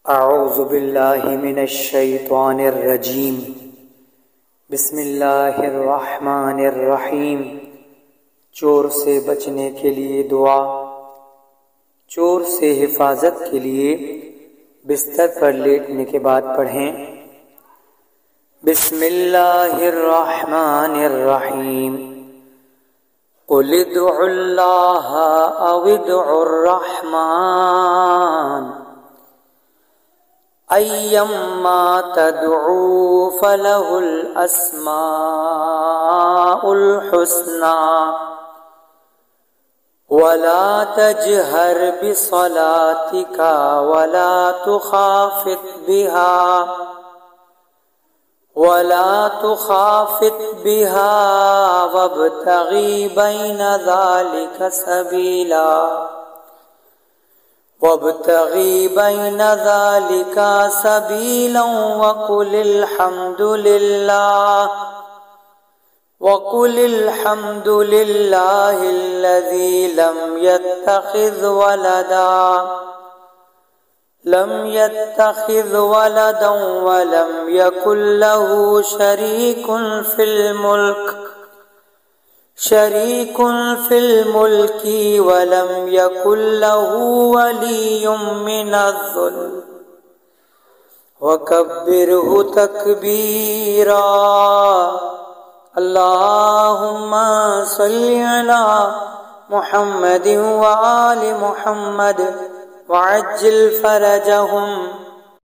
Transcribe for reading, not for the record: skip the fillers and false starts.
अऊज़ु बिल्लाहि मिनश शैतानिर रजीम। बिस्मिल्लाहिर रहमानिर रहीम। चोर से बचने के लिए दुआ। चोर से हिफाजत के लिए बिस्तर पर लेटने के बाद पढ़ें बिस्मिल्लाहिर रहमानिर रहीम। कुल उद्उल्लाह अव उद्उर रहमान अय्यम्मा तदउ फलहुल अस्माउल हुस्ना वला तजहर बिसलातिका वला तुखाफित बिहा वब्तगी बैन ज़ालिका सबीला वकुल अल्हम्दुलिल्लाहिल्लज़ी लम यत्तखिज़ वलदन वलम यकुल लहू शरीकुन फिल मुल्की वलम यकुल लहू वलियुम मिनज़्ज़ुल्म वकब्बिरहु तकबीरा। अल्लाहुम्मा सल्लि अला मुहम्मदिन व आलि मुहम्मद वअज्जिल फरजहुम